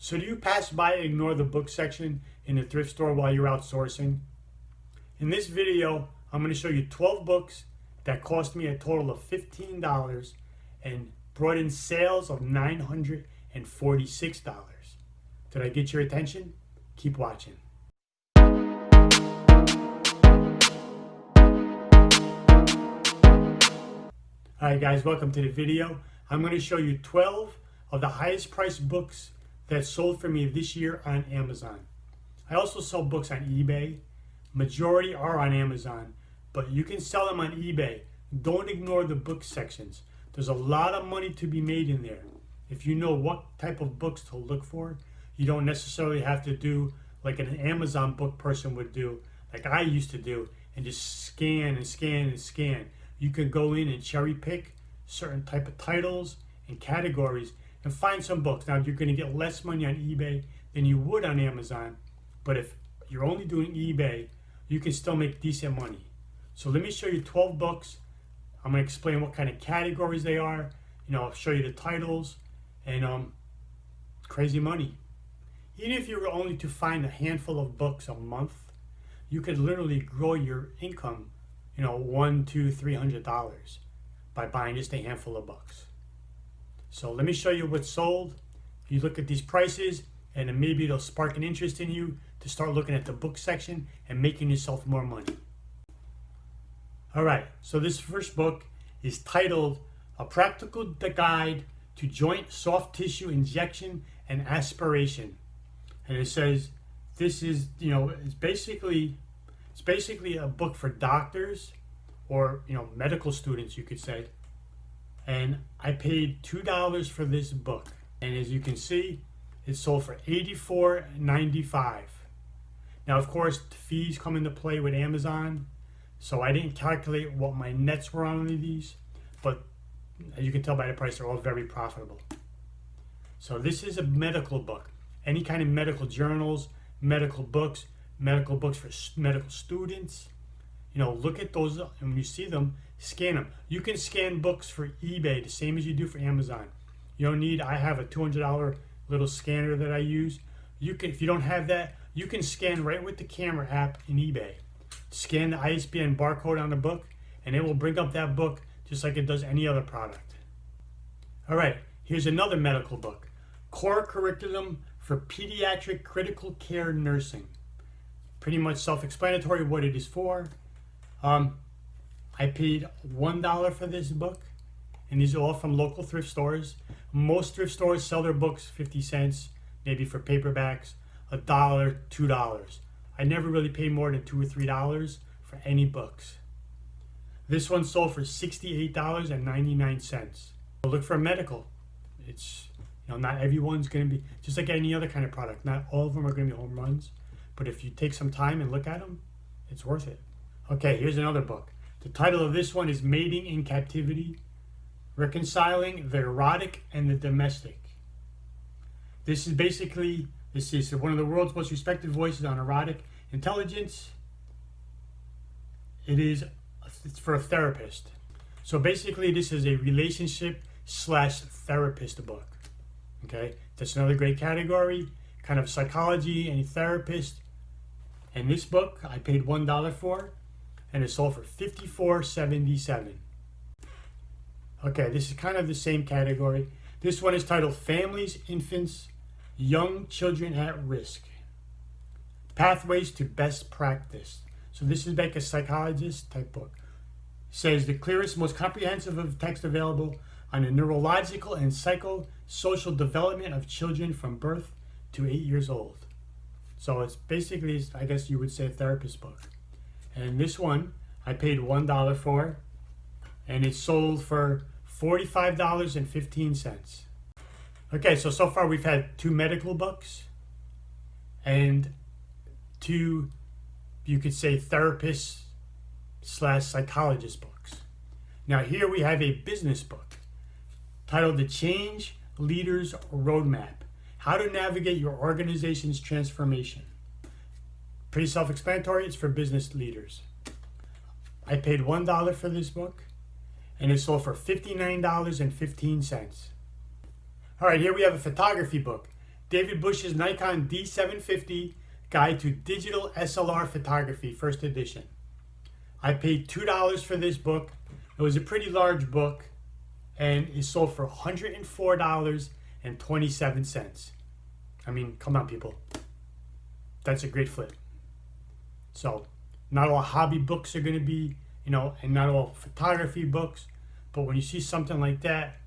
So do you pass by and ignore the book section in the thrift store while you're outsourcing? In this video, I'm going to show you 12 books that cost me a total of $15 and brought in sales of $946. Did I get your attention? Keep watching. Alright guys, welcome to the video. I'm going to show you 12 of the highest priced books that sold for me this year on Amazon. I also sell books on eBay. Majority are on Amazon, but you can sell them on eBay. Don't ignore the book sections. There's a lot of money to be made in there. If you know what type of books to look for, you don't necessarily have to do like an Amazon book person would do, like I used to do, and just scan and scan and scan. You can go in and cherry pick certain type of titles and categories and find some books. Now you're going to get less money on eBay than you would on Amazon, but if you're only doing eBay, you can still make decent money. So let me show you 12 books. I'm going to explain what kind of categories they are. I'll show you the titles and crazy money. Even if you were only to find a handful of books a month, you could literally grow your income, $100, $200, $300 by buying just a handful of books. So let me show you what's sold. You look at these prices and then maybe it'll spark an interest in you to start looking at the book section and making yourself more money. Alright, so this first book is titled A Practical Guide to Joint Soft Tissue Injection and Aspiration. And it says this is, it's basically a book for doctors or, medical students, you could say. And I paid $2 for this book. And as you can see, it sold for $84.95. Now, of course, the fees come into play with Amazon. So I didn't calculate what my nets were on these. But as you can tell by the price, they're all very profitable. So this is a medical book. Any kind of medical journals, medical books for medical students. Look at those, and when you see them, scan them. You can scan books for eBay the same as you do for Amazon. You don't need, I have a $200 little scanner that I use. If you don't have that, you can scan right with the camera app in eBay. Scan the ISBN barcode on the book, and it will bring up that book just like it does any other product. All right, here's another medical book. Core Curriculum for Pediatric Critical Care Nursing. Pretty much self-explanatory what it is for. I paid $1 for this book, and these are all from local thrift stores. Most thrift stores sell their books 50 cents, maybe for paperbacks, $1, $2. I never really paid more than $2 or $3 for any books. This one sold for $68.99. So look for medical. It's, not everyone's going to be, just like any other kind of product, not all of them are going to be home runs. But if you take some time and look at them, it's worth it. Okay, here's another book. The title of this one is Mating in Captivity, Reconciling the Erotic and the Domestic. This is one of the world's most respected voices on erotic intelligence. It's for a therapist. So basically this is a relationship/therapist book. Okay, that's another great category, kind of psychology and therapist. And this book I paid $1 for, and it sold for $54.77. Okay, this is kind of the same category. This one is titled Families, Infants, Young Children at Risk. Pathways to Best Practice. So this is like a psychologist type book. It says the clearest, most comprehensive of text available on the neurological and psychosocial development of children from birth to 8 years old. So it's basically, I guess you would say, a therapist book. And this one I paid $1 for, and it sold for $45.15. Okay, so far we've had 2 medical books and 2, you could say, therapist/psychologist books. Now here we have a business book titled The Change Leaders Roadmap: How to Navigate Your Organization's Transformation. Pretty self-explanatory. It's for business leaders. I paid $1 for this book, and it sold for $59.15. All right, here we have a photography book. David Bush's Nikon D750 Guide to Digital SLR Photography, first edition. I paid $2 for this book. It was a pretty large book, and it sold for $104.27. I mean, come on, people. That's a great flip. So, not all hobby books are going to be, and not all photography books, but when you see something like that,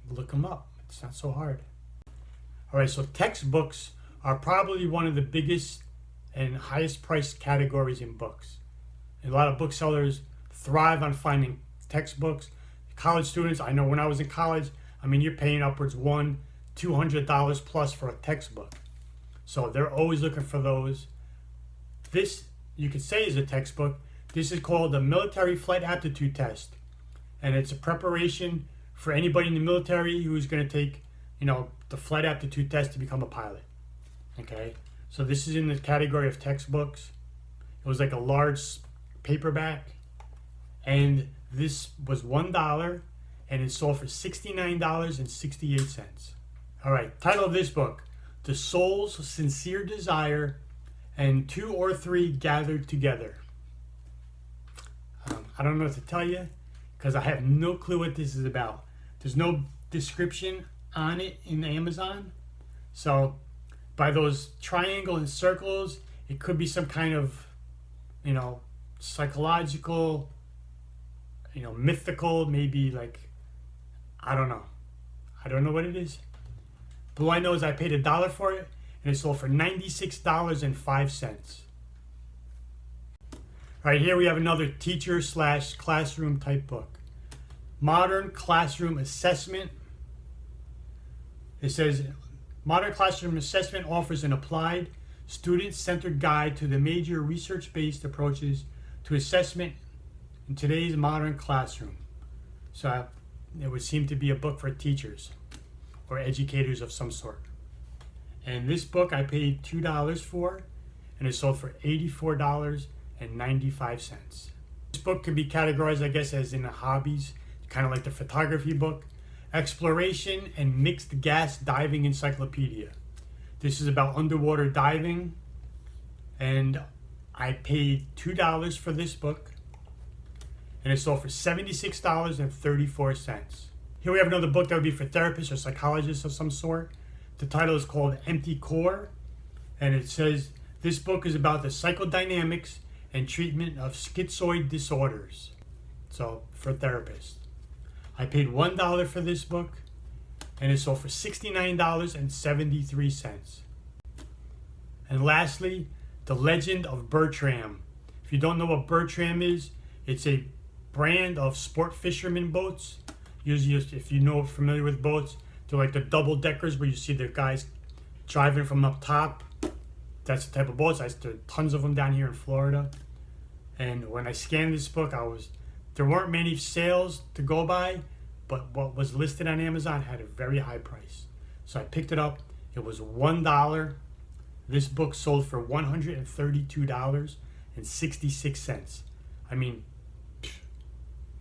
look them up. It's not so hard. All right, so textbooks are probably one of the biggest and highest priced categories in books. A lot of booksellers thrive on finding textbooks. College students, I know when I was in college, you're paying upwards $200 plus for a textbook. So they're always looking for those. This, you could say, is a textbook. This is called the Military Flight Aptitude Test. And it's a preparation for anybody in the military who's going to take, the flight aptitude test to become a pilot. Okay? So this is in the category of textbooks. It was like a large paperback. And this was $1, and it sold for $69.68. All right, title of this book, The Soul's Sincere Desire and Two or Three Gathered Together. I don't know what to tell you because I have no clue what this is about. There's no description on it in Amazon. So by those triangles and circles, it could be some kind of, psychological, mythical, maybe like, I don't know. I don't know what it is. But all I know is I paid $1 for it, and it sold for $96.05. All right, here we have another teacher/classroom type book. Modern Classroom Assessment. It says, Modern Classroom Assessment offers an applied, student-centered guide to the major research-based approaches to assessment in today's modern classroom. So it would seem to be a book for teachers or educators of some sort. And this book I paid $2 for, and it sold for $84.95. This book could be categorized, I guess, as in the hobbies, kind of like the photography book. Exploration and Mixed Gas Diving Encyclopedia. This is about underwater diving, and I paid $2 for this book, and it sold for $76.34. Here we have another book that would be for therapists or psychologists of some sort. The title is called Empty Core, and it says, this book is about the psychodynamics and treatment of schizoid disorders. So, for therapists. I paid $1 for this book, and it sold for $69.73. And lastly, The Legend of Bertram. If you don't know what Bertram is, it's a brand of sport fisherman boats. Usually, if you know, familiar with boats, they're like the double deckers where you see the guys driving from up top. That's the type of boats. There are tons of them down here in Florida. And when I scanned this book, there weren't many sales to go by, but what was listed on Amazon had a very high price. So I picked it up. It was $1. This book sold for $132.66.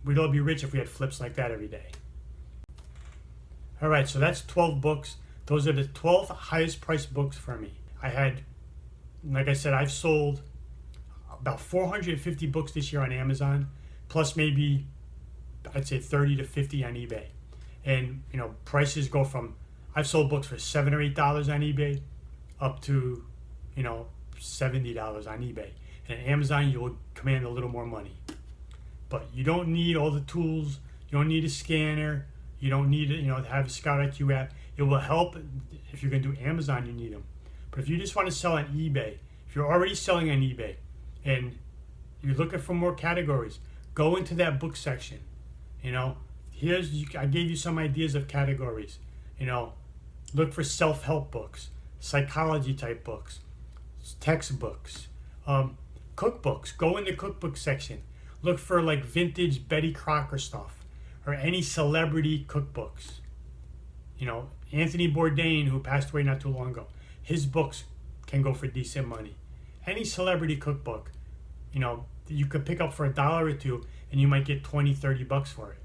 We'd all be rich if we had flips like that every day. All right, so that's 12 books. Those are the 12 highest priced books for me. Like I said, I've sold about 450 books this year on Amazon, plus maybe, I'd say 30 to 50 on eBay. And, prices go from, I've sold books for $7 or $8 on eBay up to, $70 on eBay. And on Amazon, you'll command a little more money. But you don't need all the tools. You don't need a scanner. You don't need to have a SqoutIQ app. It will help if you're going to do Amazon, you need them. But if you just want to sell on eBay, if you're already selling on eBay and you're looking for more categories, go into that book section. I gave you some ideas of categories. Look for self-help books, psychology type books, textbooks, cookbooks. Go in the cookbook section. Look for like vintage Betty Crocker stuff or any celebrity cookbooks. Anthony Bourdain, who passed away not too long ago, his books can go for decent money. Any celebrity cookbook, you could pick up for $1 or $2 and you might get $20-30 for it.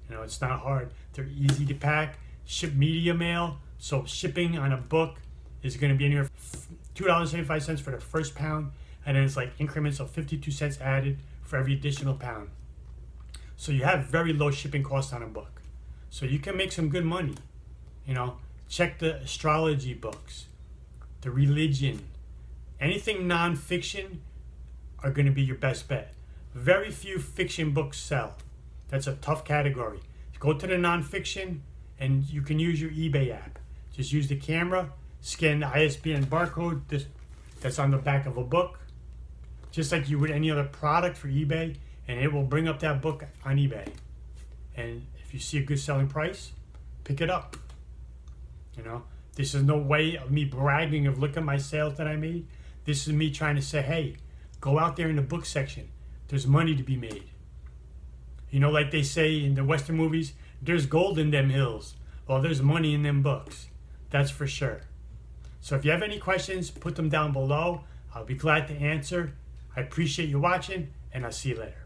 It's not hard. They're easy to pack, ship media mail, so shipping on a book is going to be anywhere from $2.75 for the first pound, and then it's like increments of 52 cents added for every additional pound. So you have very low shipping costs on a book. So you can make some good money. You know, check the astrology books, the religion, anything non-fiction are going to be your best bet. Very few fiction books sell. That's a tough category. Go to the non-fiction, and you can use your eBay app. Just use the camera, scan the ISBN barcode that's on the back of a book, just like you would any other product for eBay, and it will bring up that book on eBay. And if you see a good selling price, pick it up. You know, this is no way of me bragging of look at my sales that I made. This is me trying to say, hey, go out there in the book section. There's money to be made. You know, like they say in the Western movies, there's gold in them hills. Well, there's money in them books. That's for sure. So if you have any questions, put them down below. I'll be glad to answer. I appreciate you watching, and I'll see you later.